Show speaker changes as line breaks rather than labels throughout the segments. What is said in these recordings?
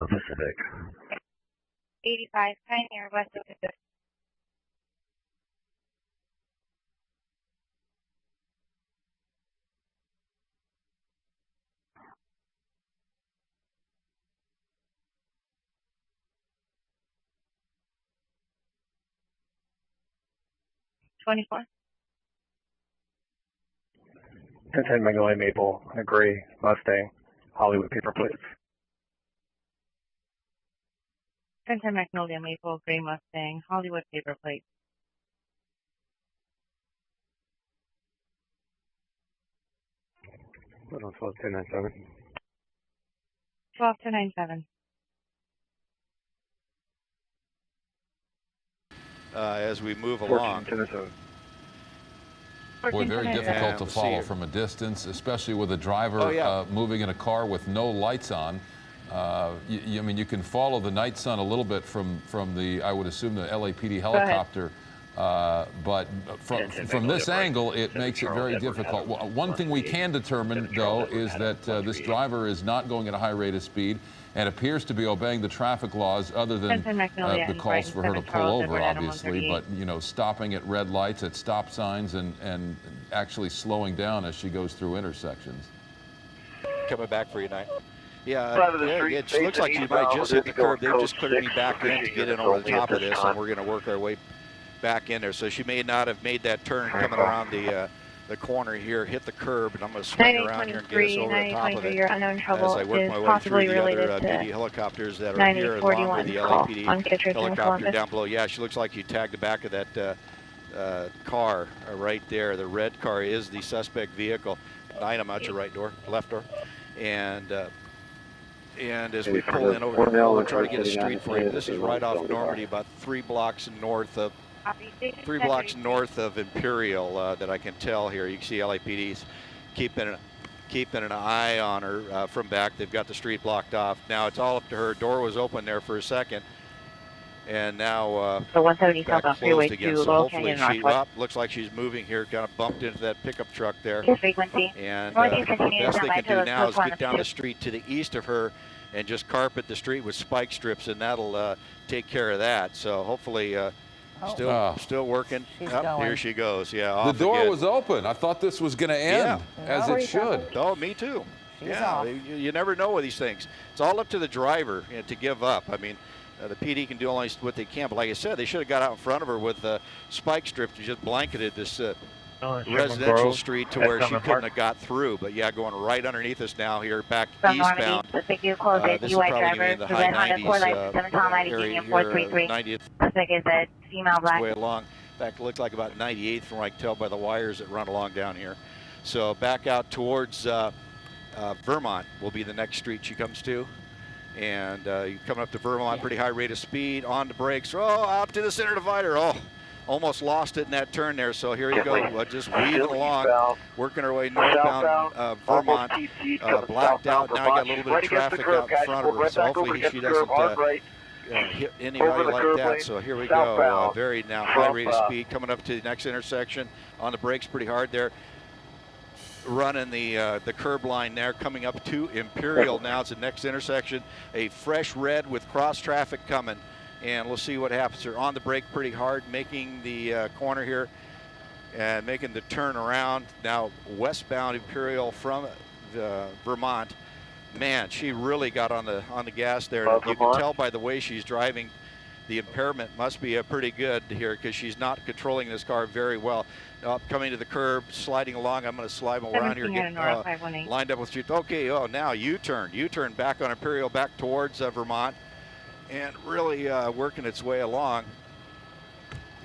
Pacific.
85 Pioneer west of Pacific. 24.
1010 Magnolia Maple, a gray Mustang, Hollywood paper plates.
1010 Magnolia Maple, gray Mustang, Hollywood paper plate.
What else was 1097?
12297.
As we move along.
1410.
Boy, very difficult to follow from a distance, especially with a driver moving in a car with no lights on. I mean, you can follow the night sun a little bit from the, I would assume, the LAPD helicopter. But from this angle, it makes it very difficult. One thing we can determine, though, is that this driver is not going at a high rate of speed and appears to be obeying the traffic laws, other than the calls for her to pull over, obviously. But, you know, stopping at red lights, at stop signs, and actually slowing down as she goes through intersections.
Coming back for you tonight. Yeah, it looks like you might just hit the curb. They've just cleared me back in to get in over the top of this, and we're going to work our way back in there. So she may not have made that turn coming around the corner here, hit the curb, and I'm going to swing around here and get us over the top of it
your unknown trouble
as I work my way through the other PD helicopters that are here, along with the LAPD helicopter down below. Yeah, she looks like you tagged the back of that car right there. The red car is the suspect vehicle. 9, I'm out your right door, left door. And as we pull in over here, we'll try to get a street for you. This is right off Normandy, about 3 blocks north of Imperial that I can tell here. You can see LAPD's keeping an eye on her from back. They've got the street blocked off. Now it's all up to her. Door was open there for a second, and now
the 170
back
southbound freeway
closed again.
to
So hopefully she looks like she's moving here. Kind of bumped into that pickup truck there.
Frequency.
And the best they can do now is get down the street to the east of her and just carpet the street with spike strips, and that'll take care of that. So hopefully. Still working. Here she goes. Yeah.
The door was open. I thought this was going to end as it should.
Oh, me too. You never know with these things. It's all up to the driver to give up. I mean, the PD can do only what they can. But like I said, they should have got out in front of her with spike strips and just blanketed this residential street to where she couldn't have got through. But yeah, going right underneath us now here, back eastbound.
This is probably in the high 90s area here,
90th.
Is a female black.
Way along. In fact, it looks like about 98th from what I can tell by the wires that run along down here. So back out towards Vermont will be the next street she comes to. And you're coming up to Vermont, pretty high rate of speed, on the brakes. Oh, out to the center divider. Oh, almost lost it in that turn there. So here you go, just weaving along, working our way northbound Vermont, blacked out. Now I got a little bit of traffic out in front of her, so hopefully she doesn't hit anybody like that. So here we go, very now high rate of speed, coming up to the next intersection, on the brakes pretty hard there. Running the curb line there, coming up to Imperial now. It's the next intersection, a fresh red with cross traffic coming. And we'll see what happens. They're on the brake pretty hard, making the corner here and making the turn around. Now westbound Imperial from Vermont. Man, she really got on the gas there. You can tell by the way she's driving, the impairment must be pretty good here, because she's not controlling this car very well. Coming to the curb, sliding along. I'm going to slide around here, get lined up with you. Okay, now U-turn back on Imperial, back towards Vermont. And really working its way along,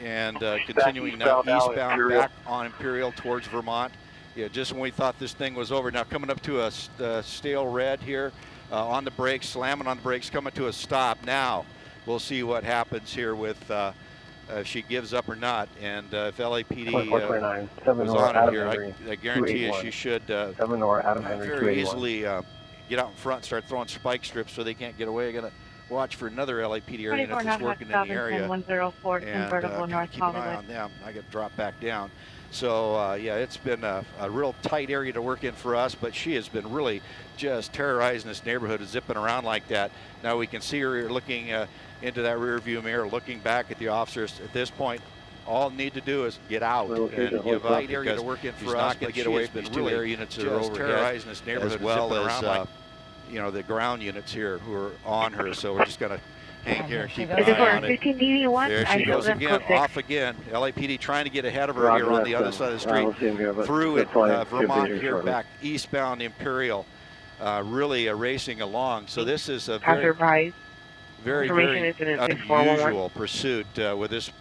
and continuing now eastbound back on Imperial towards Vermont. Yeah, just when we thought this thing was over. Now coming up to a stale red here, on the brakes, slamming on the brakes, coming to a stop. Now we'll see what happens here with if she gives up or not. And if LAPD was on it here, I guarantee you she should very easily get out in front and start throwing spike strips so they can't get away. Gonna watch for another LAPD area that's working in the area, and keep an eye on them. I got to drop back down. So, yeah, it's been a real tight area to work in for us, but she has been really just terrorizing this neighborhood, zipping around like that. Now we can see her looking into that rear view mirror, looking back at the officers. At this point, all need to do is get out and give up, area to work in for us. Not going to get away from these two air units that are overhead, terrorizing this neighborhood, as well as like, you know, the ground units here who are on her. So we're just going to hang here and keep an eye on it. There she goes again, off again. LAPD trying to get ahead of her here on the other side of the street, through it, Vermont here, back eastbound Imperial, really racing along. So this is a very, very unusual pursuit with this,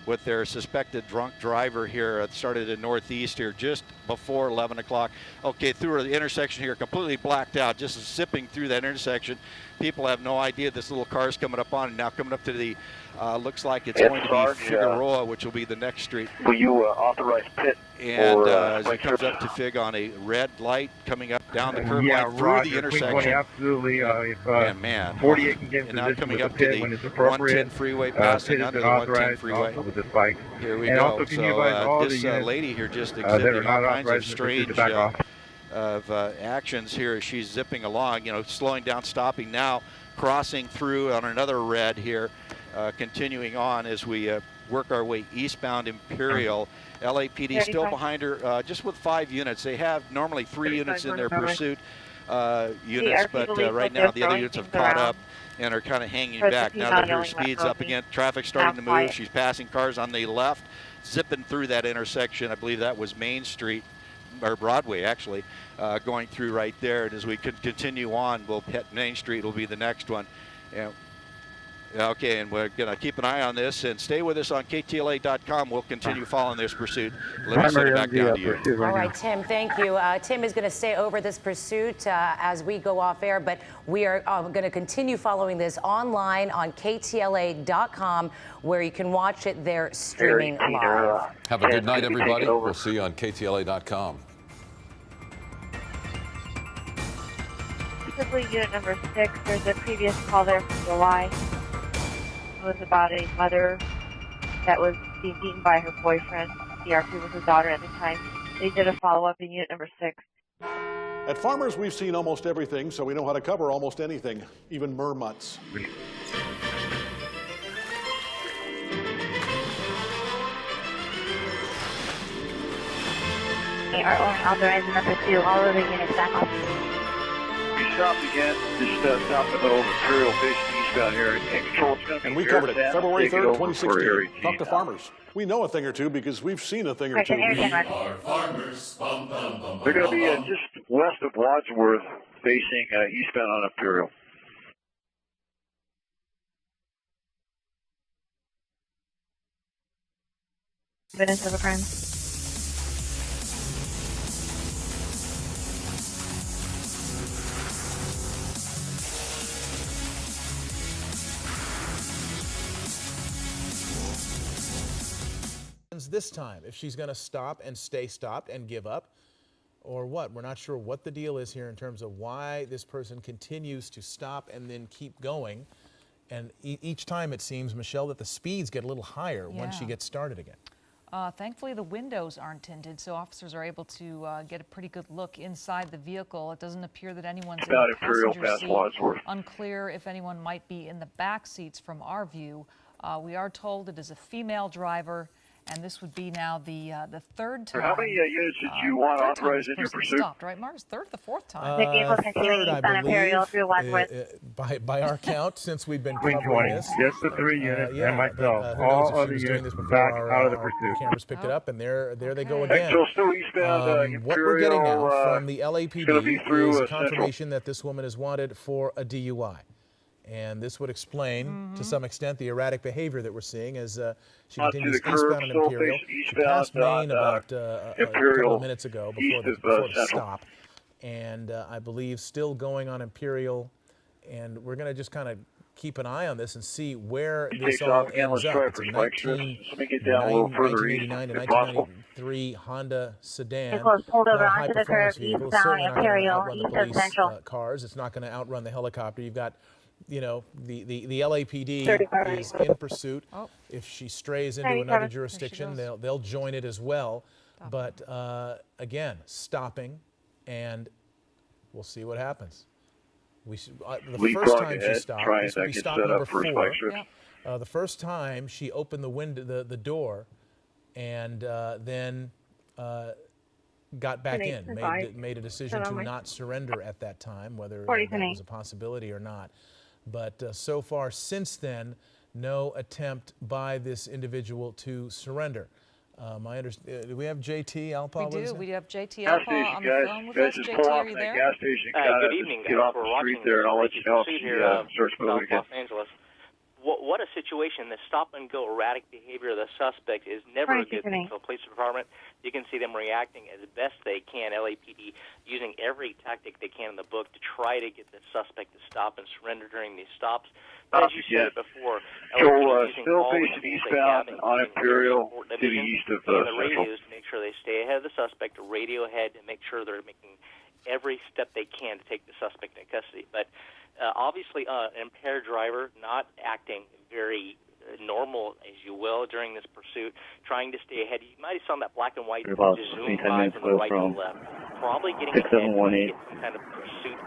with their suspected drunk driver here. It started in Northeast here just before 11 o'clock. Okay, through the intersection here, completely blacked out, just zipping through that intersection. People have no idea this little car is coming up on, and now coming up to the, looks like it's going to be Figueroa, which will be the next street.
Will you authorize pit?
And as it comes up to Fig on a red light, coming up down the curb line through the intersection.
Absolutely.
And man,
48 can get in
and now
position
coming
with
up
the
to
pit
the
when it's appropriate.
110 freeway, passing under the 110 freeway.
With this bike.
Here we
and
go.
Also, can you advise all
this
the
lady here just exhibiting all kinds of strange
of
actions here as she's zipping along, you know, slowing down, stopping now, crossing through on another red here, continuing on as we work our way eastbound Imperial. LAPD still behind her, just with 5 units. They have normally 3 units in their pursuit units, but right now the other units have caught up and are kind of hanging back. Now that her speed's up again, traffic's starting to move. She's passing cars on the left, zipping through that intersection. I believe that was Main Street, or Broadway actually, going through right there. And as we continue on, we'll hit Main Street will be the next one. And okay, and we're going to keep an eye on this and stay with us on KTLA.com. We'll continue following this pursuit. Let me send it back down to you.
All right, Tim, thank you. Tim is going to stay over this pursuit as we go off air, but we are going to continue following this online on KTLA.com, where you can watch it there streaming live.
Have a good night, everybody. We'll see you on KTLA.com.
Specifically, unit number 6, there's a previous call there from July. It was about a mother that was being beaten by her boyfriend. CRP was his daughter at the time. They did a follow-up in unit number 6.
At Farmers, we've seen almost everything, so we know how to cover almost anything, even mermutts.
They are only authorized in number 2. All of the units back off.
We stopped again. Just stopped in the middle of Imperial facing eastbound here.
And we covered it February 3rd, 2016. Talk to Farmers. We know a thing or two because we've seen a thing or two.
Farmers. They're going to be just west of Wadsworth facing eastbound on Imperial.
Evidence of a crime.
This time, if she's going to stop and stay stopped and give up, or what. We're not sure what the deal is here in terms of why this person continues to stop and then keep going. And each time it seems, Michelle, that the speeds get a little higher once she gets started again.
Thankfully, the windows aren't tinted, so officers are able to get a pretty good look inside the vehicle. It doesn't appear that anyone's in the passenger seat. Unclear if anyone might be in the back seats from our view. We are told it is a female driver, and this would be now the third time.
How many units did you want authorized in your pursuit?
Stopped, right, Mars? Third, the fourth time.
Third, I believe, by our count, since we've been covering this.
Just the 3 units and myself. All other units back out of the pursuit.
Cameras picked it up, and there they go again.
So still eastbound
what we're getting now from the LAPD is confirmation that this woman is wanted for a DUI. And this would explain, to some extent, the erratic behavior that we're seeing as she continues eastbound on Imperial. She passed Maine about a couple of minutes ago before the stop. And I believe still going on Imperial. And we're going to just kind of keep an eye on this and see where this all ends up. It's a 1989 to 1993 Honda sedan.
Pulled over
not a
onto the curb,
vehicle.
eastbound
Certainly not going to
Imperial,
outrun the
east of
police
Central.
cars. It's not going to outrun the helicopter. You've got you know, the LAPD is in pursuit.
Oh.
If she strays into another jurisdiction, they'll join it as well. But again, stopping, and we'll see what happens. The first time she stopped, this would be stop number 4. The first time she opened the window, the door, and then got back in, made a decision to not surrender at that time, whether that was a possibility or not. But so far since then, no attempt by this individual to surrender. Do we have JT Alpa?
We do. We have JT Alpa on the phone with us. JT, are you there?
Gas station,
good evening,
get off the street there, and I'll let you know if she starts moving again.
Los Angeles. What a situation. The stop-and-go erratic behavior of the suspect is never a good thing for the police department. You can see them reacting as best they can, LAPD, using every tactic they can in the book to try to get the suspect to stop and surrender during these stops. But as you said before,
so still facing eastbound on Imperial to the east of
the radios to make sure they stay ahead of the suspect, to radio ahead to make sure they're making every step they can to take the suspect into custody. But obviously, an impaired driver not acting very normal, as you will, during this pursuit, trying to stay ahead. You might have seen that black and white just zoom by from the right to the left. Probably getting ahead to get some kind of pursuit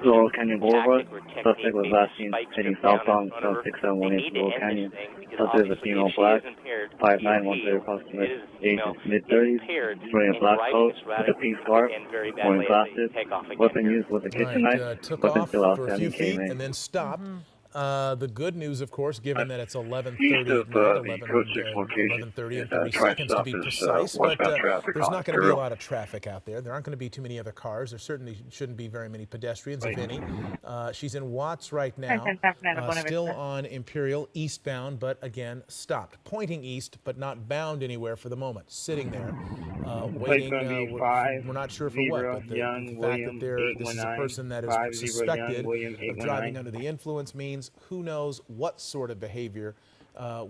Laurel Canyon Boulevard. Suspect was last seen heading southbound south 671 Laurel Canyon. Suspect is a female black, 5'9", 130 approximate age mid-30s, wearing a black coat with a pink scarf, wearing glasses. Weapon used was a kitchen knife.
Took
Weapon
off
still
for a
outstanding.
few feet and then stopped. The good news, of course, given that it's 11:30
East of
at
the
night,
Code 6 location,
11:30 and 30 seconds to be precise, but there's not going to be a lot of traffic out there. There aren't going to be too many other cars. There certainly shouldn't be very many pedestrians, if any. She's in Watts right now, still on Imperial, eastbound, but again, stopped. Pointing east, but not bound anywhere for the moment. Sitting there, waiting. We're not sure for what, but the fact that this is a person that is suspected of driving under the influence means who knows what sort of behavior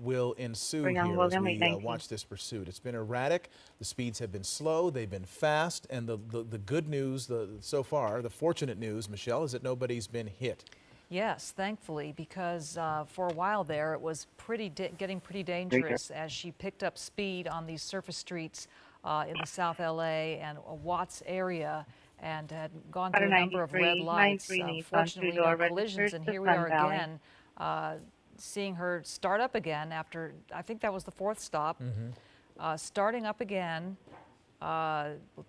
will ensue here as we watch this pursuit. It's been erratic. The speeds have been slow. They've been fast. And the good news so far, the fortunate news, Michelle, is that nobody's been hit.
Yes, thankfully, because for a while there it was getting pretty dangerous as she picked up speed on these surface streets in the South LA and Watts area, and had gone through a number of red lights. Fortunately, no collisions, and here we are again, seeing her start up again after, I think that was the 4th stop, starting up again,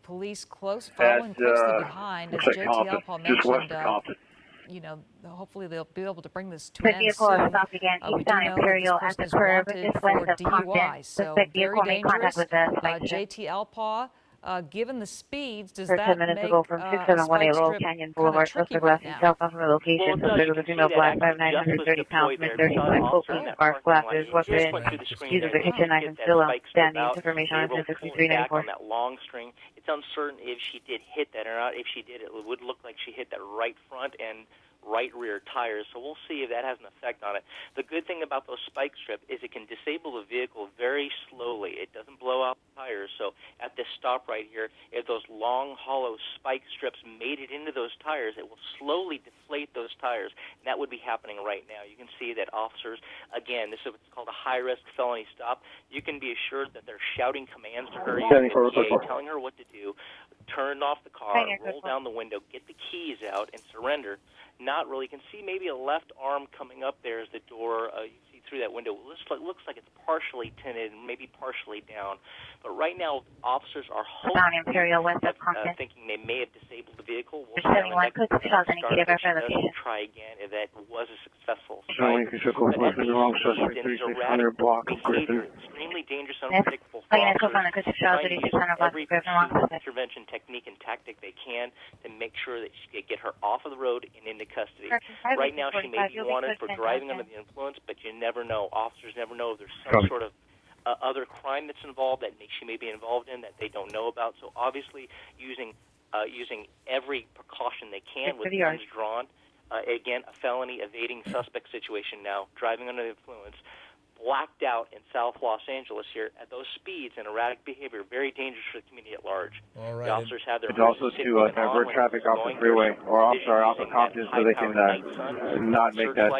police following closely behind, as JT Alpa mentioned. You know, hopefully they'll be able to bring this to an end soon. We do know that this person is wanted for DUI, so very dangerous. JT Alpa, given the speeds, does that make a spike strip kind of tricky right now?
Location, suspect was a female black, 5'9", 130 pounds, mid-30s, coat, scarf, glasses, weapon, use of the kitchen knife, and still outstanding. Information on 6394.
On that long string, it's uncertain if she did hit that or not. If she did, it would look like she hit that right front and right rear tires, so we'll see if that has an effect on it. The good thing about those spike strips is it can disable the vehicle very slowly. It doesn't blow out the tires, so at this stop right here, if those long, hollow spike strips made it into those tires, it will slowly deflate those tires, and that would be happening right now. You can see that officers, again, this is what's called a high-risk felony stop. You can be assured that they're shouting commands to her, using the PA, telling her what to do, turn off the car, roll down the window, get the keys out, and surrender. Not really. You can see maybe a left arm coming up there as the door. You see through that window. It looks like it's partially tinted and maybe partially down. But right now, officers are hoping, thinking they may have disabled the vehicle. We'll try again if that was a successful strike. Extremely dangerous, unpredictable. Every intervention technique and tactic they can to make sure that they get her off of the road and into custody. Right now, she may be wanted for driving under the influence, but you never know. Officers never know if there's some sort of other crime that's involved that she may be involved in that they don't know about. So obviously, using every precaution they can with guns drawn. Again, a felony evading suspect situation now, driving under the influence. blacked out in South Los Angeles here at those speeds and erratic behavior, very dangerous for the community at large.
All right.
The officers have their
It's also to divert traffic off the freeway or off the Compton so they can not make that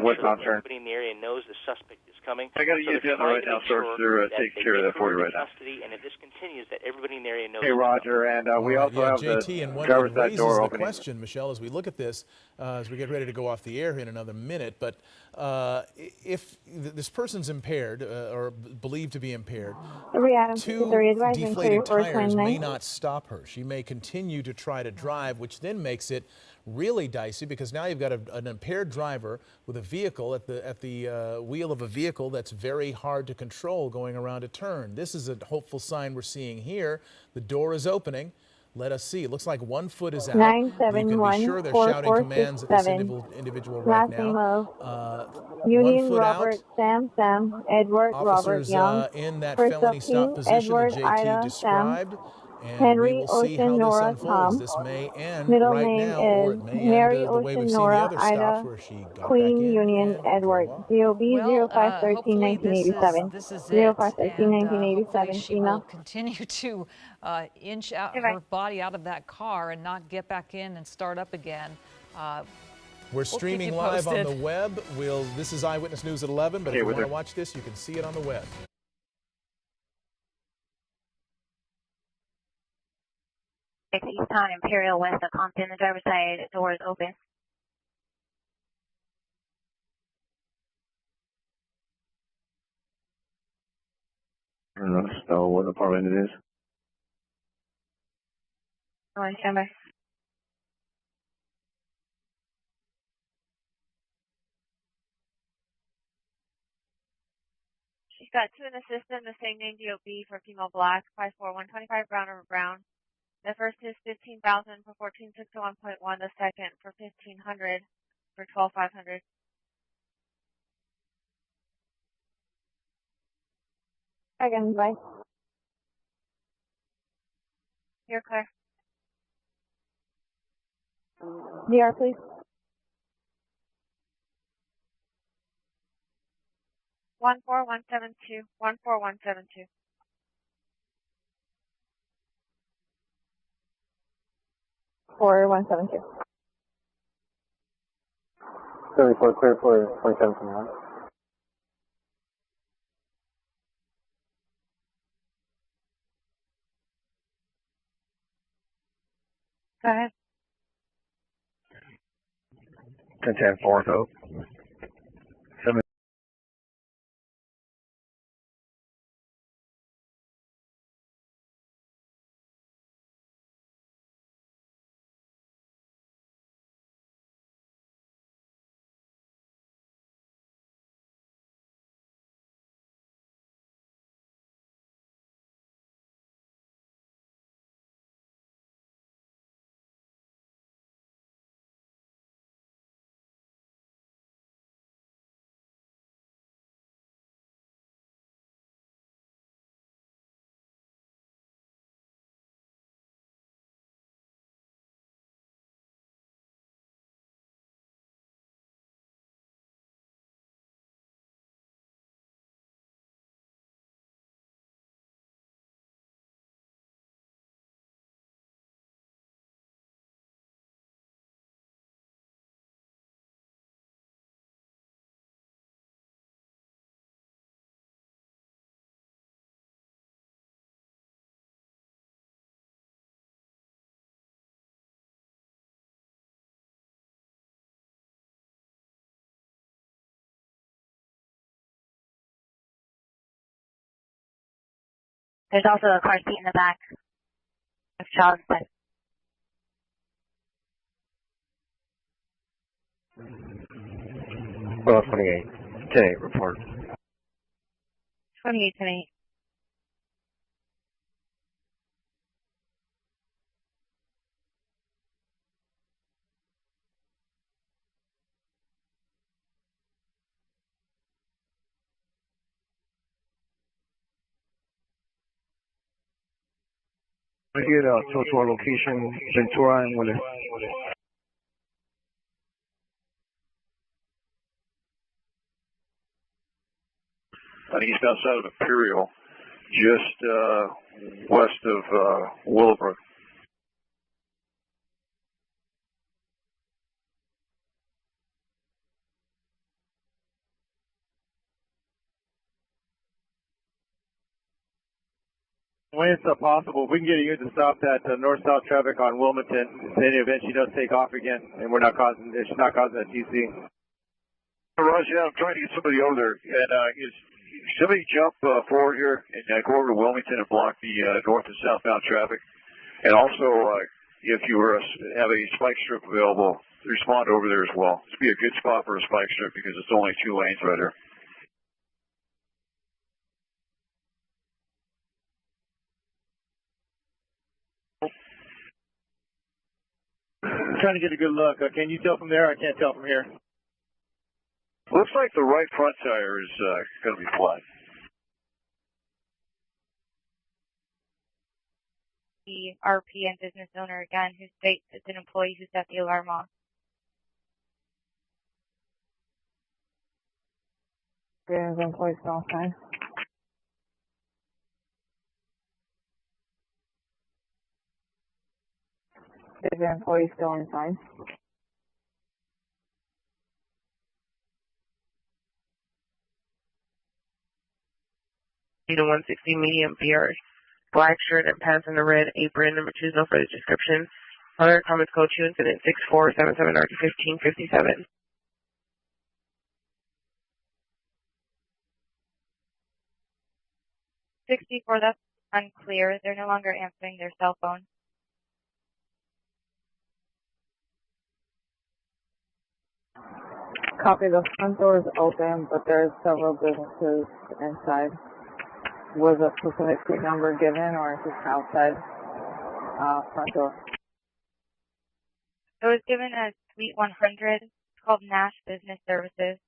westbound turn.
Everybody in the area knows the suspect is coming.
I got to use the right now, sir. They're taking care of that for you right now.
And if this continues, that everybody in the area knows.
Hey, Roger, and we also have
JT, and what
driver's side
raises
door
the
opening.
question, Michelle, as we look at this, as we get ready to go off the air here in another minute, but if this person's impaired or believed to be impaired, two deflated tires may not stop her. She may continue to try to drive, which then makes it really dicey because now you've got an impaired driver with a vehicle at the wheel of a vehicle that's very hard to control going around a turn. This is a hopeful sign we're seeing here. The door is opening. Let us see. It looks like one foot is out. You can be sure they're shouting commands at this individual right now.
Union
1 foot
Robert,
out.
Sam, Edward,
Officers
Robert, Young,
in that
Crystal
felony stop
King,
position
Edward,
that JT
Ida,
described.
Sam,
And
Henry,
we will see
Ocean,
how this
Nora,
unfolds.
Tom.
This may end
Middle
right
name
now, or it
is
may
Mary,
end the way
Ocean,
we've seen
Nora,
the other
Ida,
stops where she got
Queen,
back in
Union,
and
Edward.
drove off.
DOB 0513
hopefully
1987.
this is
0513
it. And
1987.
hopefully she will continue to inch out her body out of that car and not get back in and start up again.
We're streaming live on the web. This is Eyewitness News at 11, but if you want to watch this, you can see it on the web.
Easttown Imperial west of Compton. The driver's side door is open.
I don't know what apartment it is.
Oh, stand by. She's got two in the system, the same name DOB for female black, 54125 brown over brown. The first is 15,000 for 1461.1. The second for 1,500 for 12,500.
Again, bye.
You're clear.
DR, please.
14172. 14172.
For 172.
34 clear for 2721.
Go ahead.
1010 4th Oak. 7.
There's also a car seat in the back of child's bed.
Well, 28. 10-8 report.
28-8.
I get to our location, Ventura and Willis.
on the eastbound side of Imperial, just west of Willowbrook.
When it's possible, if we can get you to stop that north-south traffic on Wilmington, in any event she does take off again, and we're not causing, she's not causing a TC.
Roger, yeah, I'm trying to get somebody over there, and somebody jump forward here and go over to Wilmington and block the north and southbound traffic, and also if you were have a spike strip available, respond over there as well. This would be a good spot for a spike strip because it's only 2 lanes right here.
I'm trying to get a good look. Can you tell from there? I can't tell from here.
Looks like the right front tire is going to be flat.
The RP and business owner again, who states it's an employee who set the alarm off.
There's employees still inside. Is the employee still inside?
Unit 160 medium PR. Black shirt and pants in the red apron. Number 2 is no further description. Other comments code 2 incident 6477 RT 1557.
64, that's unclear. They're no longer answering their cell phone.
Copy, the front door is open, but there's several businesses inside. Was a specific street number given, or is this outside front door?
It was given as Suite 100. It's called Nash Business Services.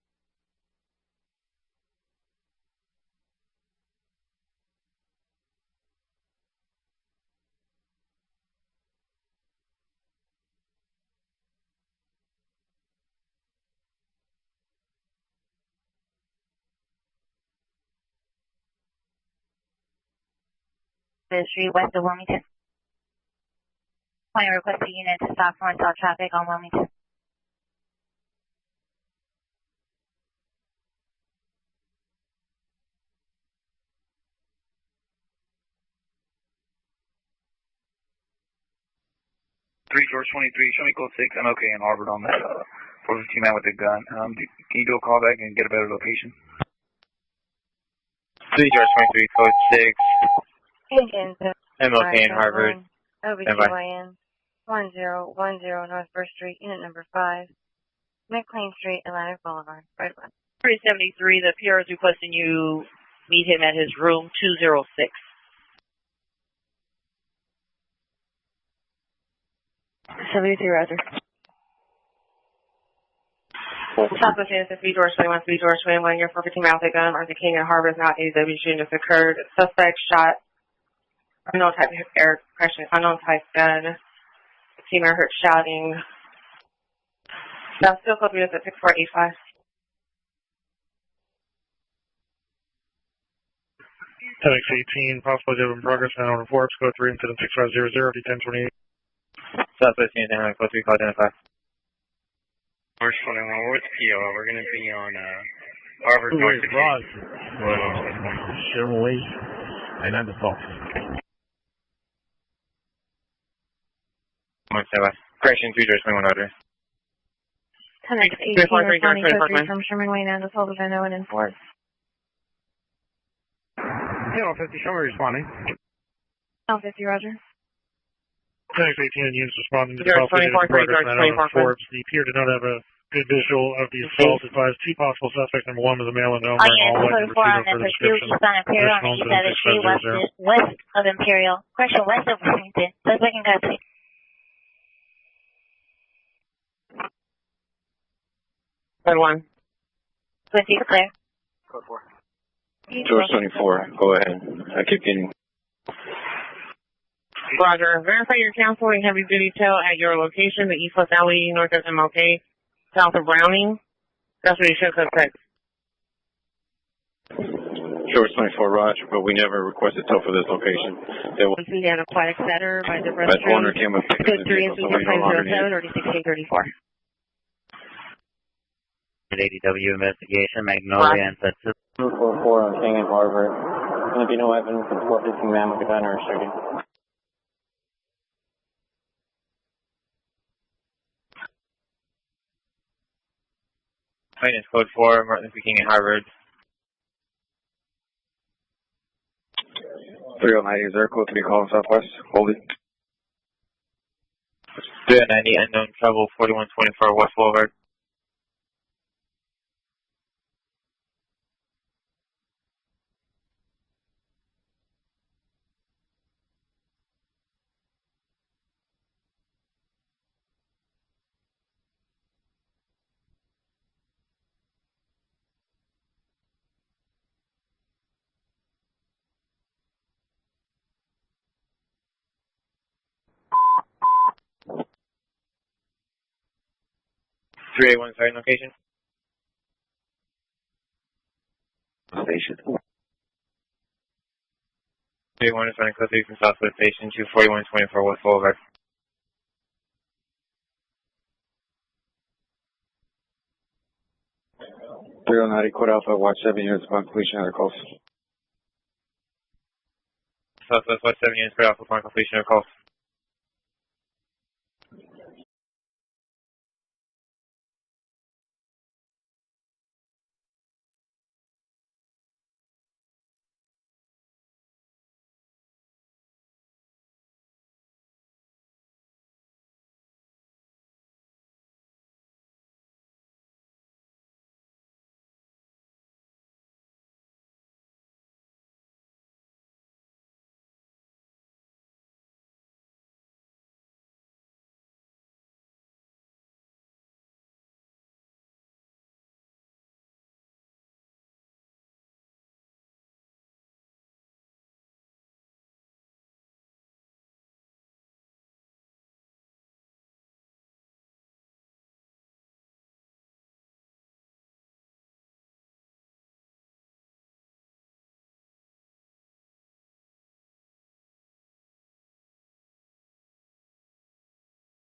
The street west of Wilmington. Point request the unit to stop north-south traffic on Wilmington.
George 23, show me code 6. I'm okay in Harvard on that 415 man with a gun. Can you do a call back and get a better location? 3 George 23, code 6. I'm okay in Harvard.
OBGYN 1010 North First Street, unit number 5. McLean Street, Atlantic Boulevard. Right one.
373, the PR is requesting you meet him at his room 206.
73, Roger.
Southwest NSFB, George 21, George 21, your 415 mouth a gun, Arthur King and Harvard is now AW shooting just occurred. Suspect shot, unknown type of air pressure, unknown type gun. Female heard shouting. South still code us at 6485.
Tenex 18, possible deal in progress, now on Forbes, code 3, incident 6500, D1028. Southwest Indiana, code 3, call identify. March 21, what's PO? We're going to be on Harvard North.
Chevrolet, and I'm the Fox.
Correction, 3 George 21 order.
Tenex 18 responding code 3 from Sherman Wayne and the Hold of Vano and enforce.
Channel 50, Sherman responding.
Channel 50, Roger.
Tenex 18 units responding to the call for progress on Forbes. The peer did not have a good visual of the assault. Advised 2 possible suspects. Number 1 was a male and owner.
All units 44 on the pursuit east on Imperial on the east side of the street, west of Imperial. Correction, west of Wilmington. Suspect in custody.
Code 1.
20, clear.
Code 4.
George 24, go ahead. I keep getting.
Roger. Verify your counsel and heavy duty tow at your location, the East West Alley, north of MLK, south of Browning. That's what you should have said.
Shorts 24, Roger, but we never requested tow for this location. They will.
Indiana Aquatic Center by the
Best owner came with pickup
code 3 and 3507 or 1634.
ADW investigation, Magnolia and Texas. 244 on King and Harvard. Going to be no evidence of 415 man with a gun or restricting.
Plane is code 4, Martin Luther King and Harvard.
309 is there, code 3 calling Southwest. Hold it.
390 unknown travel 4124 West Boulevard. .381 starting location.
Station.
381 is running code 3 from Southwest Station to 4124 West Boulevard.
Code Alpha, watch 7 units upon completion of their calls.
Southwest West 7 units, code Alpha upon completion of calls.